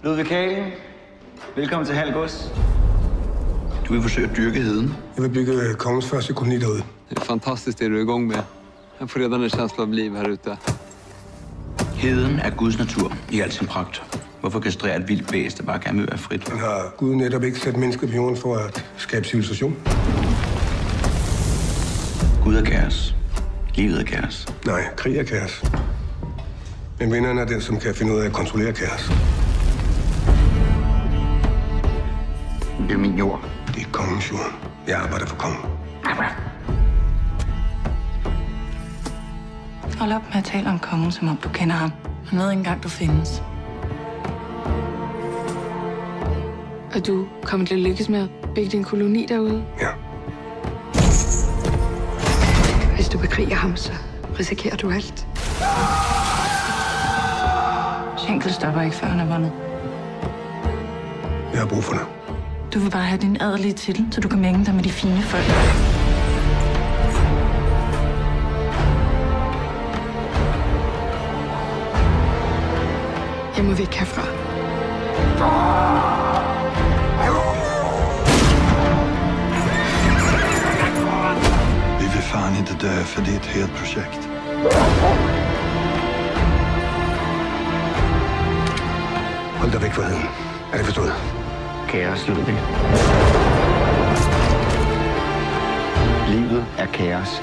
Ludvig Kalen, velkommen til Halv Gods. Du vil forsøge at dyrke heden. Jeg vil bygge kongens første koloni derude. Det er fantastisk, det du er i gang med. Jeg får redan en känsla av liv her ute. Heden er Guds natur i al sin pragt. Hvorfor kastrere et vildt bæs, der bare gerne vil være frit? Man har Gud netop ikke sat mennesket på jorden for at skabe civilisation. Gud er kaos. Livet er kaos. Nej, krig er kaos. Men vinderen er den, som kan finde ud af at kontrollere kaos. Det er min jord. Det er kongens jord. Jeg arbejder for kongen. Hold op med at tale om kongen, som om du kender ham. Han ved ikke engang, du findes. Er du kommet til at lykkes med at bygge din koloni derude? Ja. Hvis du bekriger ham, så risikerer du alt. Schenkel stopper ikke, før han er vundet. Jeg har brug for dig. Du vil bare have din adelige titel, så du kan mænge dig med de fine folk. Jeg må væk herfra. Vi vill fan inte dö för det är ett helt projekt. Hold dig væk fra heden. Er det forstået? Kaos, Ludvig. Livet er kaos.